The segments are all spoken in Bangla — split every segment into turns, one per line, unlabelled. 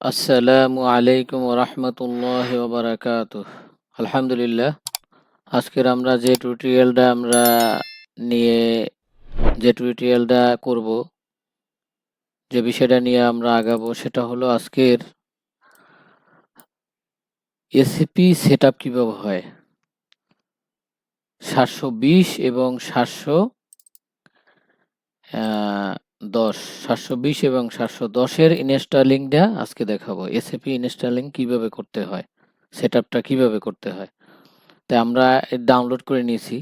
আসসালামু আলাইকুম রহমতুল্লাহ ওবরাকাতুহ। আলহামদুলিল্লাহ, আজকের আমরা নিয়ে যে টিউটোরিয়ালটা করব, যে বিষয়টা নিয়ে আমরা আগাবো, সেটা হলো আজকের এসিপি সেটআপ কিভাবে হয়। 720 এবং 710 720 এবং 710-এর ইনস্টলিংটা আজকে দেখাবো। এসিপি ইনস্টলিং কিভাবে করতে হয়, সেটআপটা কিভাবে করতে হয়। তাই আমরা ডাউনলোড করে নিয়েছি।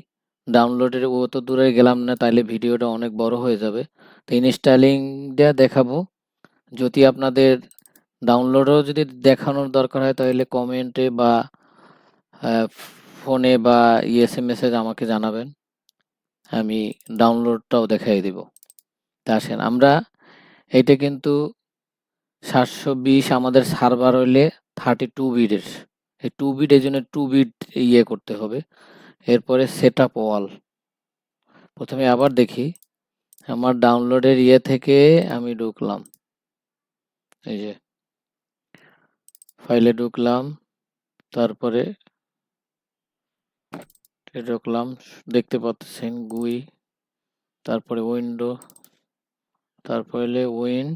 ডাউনলোডের অত দূরে গেলাম না, তাইলে ভিডিওটা অনেক বড় হয়ে যাবে। তো ইনস্টলিংটা দেখাবো। যদি আপনাদের ডাউনলোডও যদি দেখানোর দরকার হয়, তাহলে কমেন্টে বা ফোনে বা এসএমএস এ আমাকে জানাবেন, আমি ডাউনলোডটাও দেখাই দিব। তা আসেন, আমরা এটা কিন্তু 720 আমাদের সার্ভার হইলে 32 বিটের। এই 2 বিট, এই জন্য 2 বিট করতে হবে। এরপরে সেটআপ ওয়াল। প্রথমে আবার দেখি, আমার ডাউনলোডের থেকে আমি ঢুকলাম, এই যে ফাইলে ঢুকলাম, তারপরে ঢুকলাম, দেখতে পাচ্ছেন গুই, তারপরে উইন্ডো, তারপরে উইন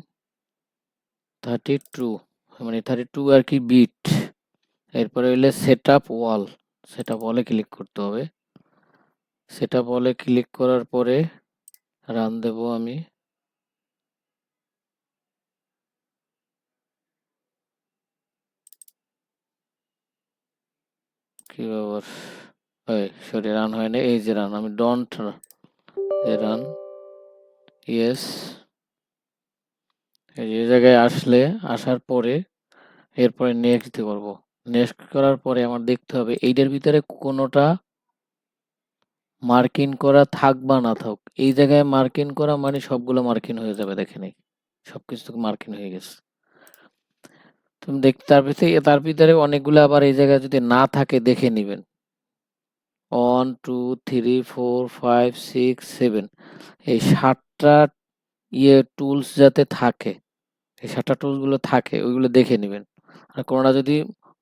32, মানে 32 আর কি বিট। এরপরে হইলে সেটআপ ওয়াল, সেটআপ ওয়ালে ক্লিক করতে হবে। সেটআপ ওয়ালে ক্লিক করার পরে রান দেব আমি। কি ব্যাপার, সরি, রান হয় না। এই যে রান, আমি ডন্ট রান, ইয়েস। এই জায়গায় আসার পরে এরপরে নেক্সট দিতে পারবো। নেক্সট করার পরে আমার দেখতে হবে এইটার ভিতরে কোনোটা মার্কিং করা থাক বা না থাক। এই জায়গায় মার্কিং করা মানে সবগুলো মার্কিং হয়ে যাবে, দেখেন এই সবকিছু মার্কিং হয়ে গেছে। তুমি তার ভিতরে অনেকগুলো আবার এই জায়গায় যদি না থাকে দেখে নিবেন। 1 2 3 4 5 6 7, এই 7টা টুলস যাতে থাকে, এই 7টা টুলস গুলো থাকে, ওইগুলো দেখে নিবেন। আর কোনোটা যদি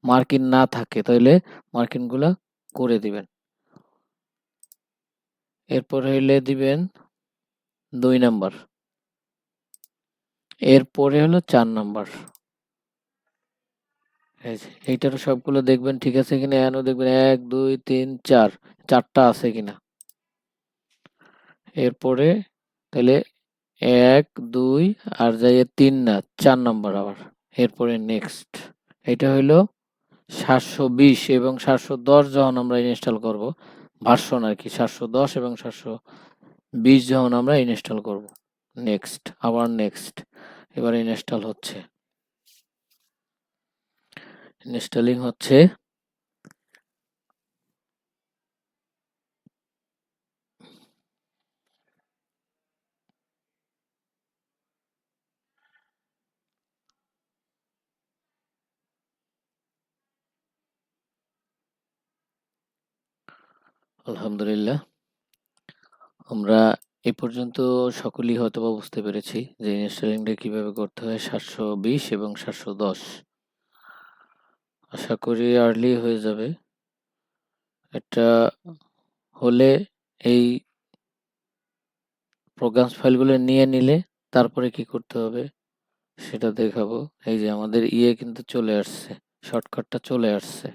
মার্কিং না থাকে, তাহলে মার্কিং গুলা করে দিবেন। এরপর হইলে দিবেন 2 নাম্বার, এরপরে হলো 4 নাম্বার। এইটারও সবগুলো দেখবেন ঠিক আছে কিনা, এখানেও দেখবেন 1 2 3 4, 4টা আছে কিনা। এরপরে তাহলে 1 2 আর যাই 3 না, 4 নাম্বার আবার। এরপরে নেক্সট। এটা হইলো 720 এবং 710 যখন আমরা ইনস্টল করব, ভার্সন আর কি, 710 এবং 720 যখন আমরা ইনস্টল করব। নেক্সট, আবার নেক্সট। এবার ইনস্টল হচ্ছে, ইনস্টলিং হচ্ছে। আলহামদুলিল্লাহ, আমরা এ পর্যন্ত সকলেই হয়তোবা বুঝতে পেরেছি যে ইনস্টলিংটা কিভাবে করতে হয় 720 এবং 710। আশা করি আর্লি হয়ে যাবে। এটা হলে এই প্রোগ্রামস ফাইলগুলো নিয়ে নিলে তারপরে কি করতে হবে সেটা দেখাবো। এই যে আমাদের কিন্তু চলে আসছে, শর্টকাটটা চলে আসছে,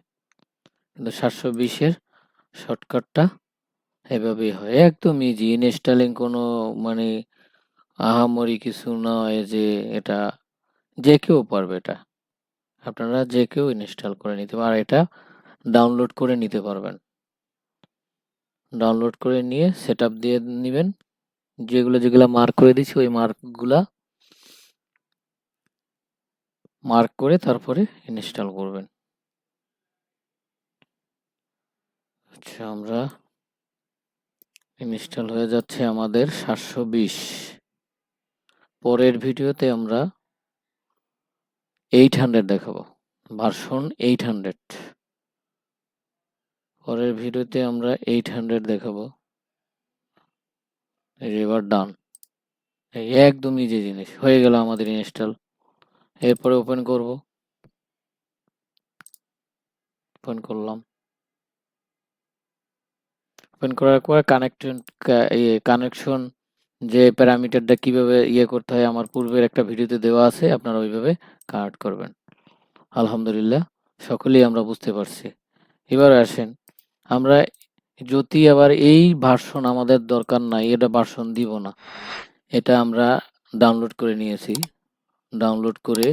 কিন্তু 720-এর শর্টকাটটা এভাবেই হয়, একদম ইজি। ইনস্টলিং কোনো মানে আহামরি কিছু নয় যে এটা যে কেউ পারবে। এটা আপনারা যে কেউ ইনস্টল করে নিতে পারেন, আর এটা ডাউনলোড করে নিতে পারবেন। ডাউনলোড করে নিয়ে সেটআপ দিয়ে নেবেন। যেগুলো মার্ক করে দিচ্ছি, ওই মার্কগুলা মার্ক করে তারপরে ইনস্টল করবেন। আচ্ছা, আমরা ইনস্টল হয়ে যাচ্ছে আমাদের 720। পরের ভিডিওতে আমরা 800 দেখাবো, ভার্সন 800। পরের ভিডিওতে আমরা 800 দেখাবো। এবার ডান, এই একদম ইজি জিনিস হয়ে গেল আমাদের ইনস্টল। এরপরে ওপেন করব, ওপেন করলাম। ওপেন করার পর কানেকশন যে প্যারামিটারটা কিভাবে করতে হয় আমার পূর্বের একটা ভিডিওতে দেওয়া আছে, আপনারা ওইভাবে কানেক্ট করবেন। আলহামদুলিল্লাহ, সকলেই আমরা বুঝতে পারছি। এবার আসেন, আমরা যদি আবার এই ভার্সন আমাদের দরকার নাই, এটা ভার্সন দিব না, এটা আমরা ডাউনলোড করে নিয়েছি। ডাউনলোড করে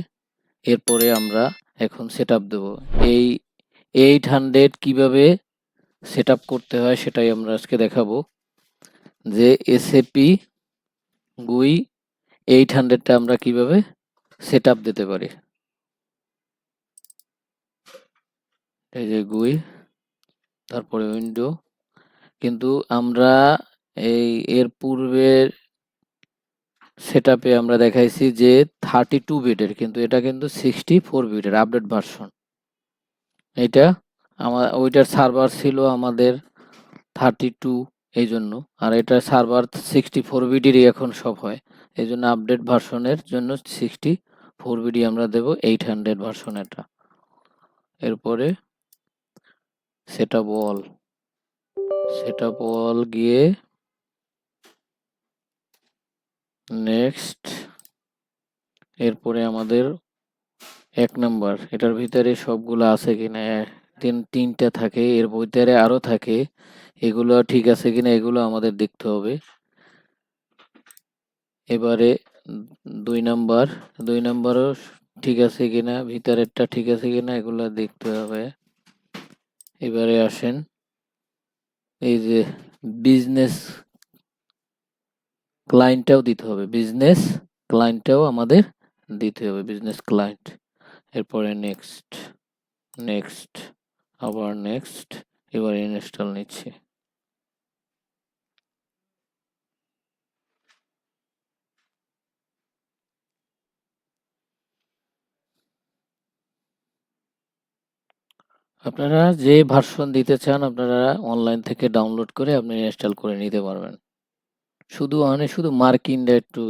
এরপরে আমরা এখন সেটআপ দেব। এই 800 কিভাবে সেটআপ করতে হয় সেটাই আমরা আজকে দেখাবো, যে এসএপি GUI 800টা আমরা কিভাবে সেটআপ দিতে পারি। এই যে GUI, তারপরে উইন্ডো। কিন্তু আমরা এর পূর্বের সেটআপে আমরা দেখাইছি যে 32 বিটের, কিন্তু এটা কিন্তু 64 বিটের আপডেট ভার্সন। এটা ওইটার সার্ভার ছিল আমাদের 32, এই জন্য। আর এটা সার্ভার 64 বিটেরই এখন সব হয়, এই জন্য আপডেট ভার্সনের জন্য 64 বিডি আমরা দেব 800 ভার্সন এটা। এরপরে সেটআপ অল গিয়ে নেক্সট। এরপরে আমাদের 1 নাম্বার, এটার ভিতরে সবগুলো আছে কিনা, তিনটা থাকে, এর ভিতরে আরো থাকে, এগুলো ঠিক আছে কিনা এগুলো আমাদের দেখতে হবে। এবারে 2 নাম্বারও ঠিক আছে কিনা, ভিতরেরটা ঠিক আছে কিনা এগুলো দেখতে হবে। এবারে আসেন, এই যে বিজনেস ক্লায়েন্টটাও দিতে হবে, বিজনেস ক্লায়েন্টটাও আমাদের দিতে হবে, বিজনেস ক্লায়েন্ট। এরপরে নেক্সট, আবার নেক্সট। এবার ইনস্টল নিচ্ছি। আপনারা যে ভার্সন দিতে চান আপনারা অনলাইন থেকে ডাউনলোড করে আপনি ইনস্টল করে নিতে পারবেন। শুধু মার্কিংটা একটু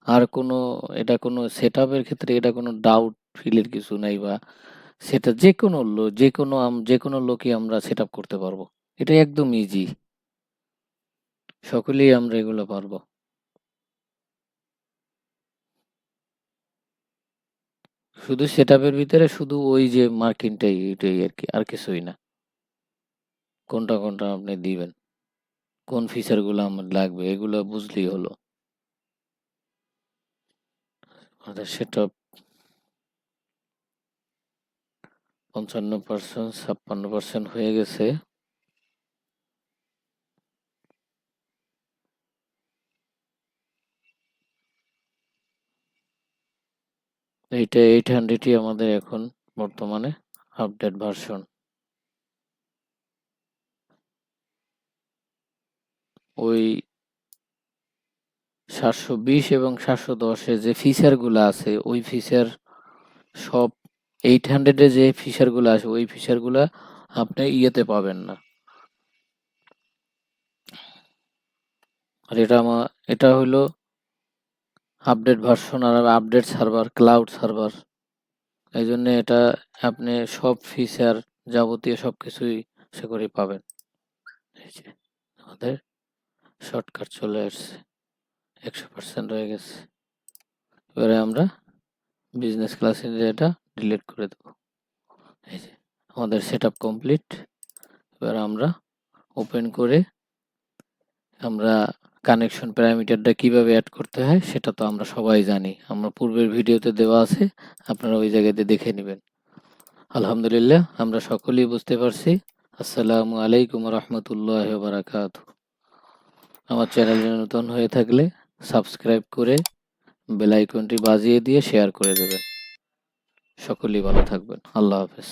আর কোনো, এটা কোনো সেটআপের ক্ষেত্রে এটা কোনো ডাউট ফিলের কিছু নাই, বা সেটা যে কোনো লোকই আমরা সেটআপ করতে পারবো। এটা একদম ইজি, সকলেই আমরা এগুলো পারবো। শুধু সেটআপের ভিতরে শুধু ওই যে মার্কিংটাই, এটাই আর কি, আর কিছুই না। কোনটা আপনি দিবেন, কোন ফিচারগুলো আমার লাগবে এগুলো বুঝলেই হলো। আমাদের সেটআপ 55%, 56% হয়ে গেছে। এইটা 800ই আমাদের এখন বর্তমানে আপডেট ভার্সন। ওই 720 এবং 710 যে ফিচারগুলো আছে, ওই ফিচার সব 800 যে ফিচারগুলো আছে ওই ফিচারগুলো আপনি পাবেন না। আর এটা হলো আপডেট ভার্সন আর আপডেট সার্ভার, ক্লাউড সার্ভার। এই জন্য এটা আপনি সব ফিচার যাবতীয় সবকিছুই সে করে পাবেন। এই যে আমাদের শর্টকাট চলে আসছে, 100% হয়ে গেছে। এবারে আমরা বিজনেস ক্লাসে এটা ডিলিট করে দেব। এই যে আমাদের সেটআপ কমপ্লিট। এবার আমরা ওপেন করে আমরা কানেকশন প্যারামিটারটা কিভাবে অ্যাড করতে হয় সেটা তো আমরা সবাই জানি, আমরা পূর্বের ভিডিওতে দেওয়া আছে, আপনারা ওই জায়গাতে দেখে নেবেন। আলহামদুলিল্লাহ, আমরা সকলেই বুঝতে পারছি। আসসালামু আলাইকুম রহমতুল্লাহ বারাকাতুহু। আমার চ্যানেলে নতুন হয়ে থাকলে সাবস্ক্রাইব করে বেল আইকনটি বাজিয়ে দিয়ে শেয়ার করে দেবেন। সকলেই ভালো থাকবেন। আল্লাহ হাফেজ।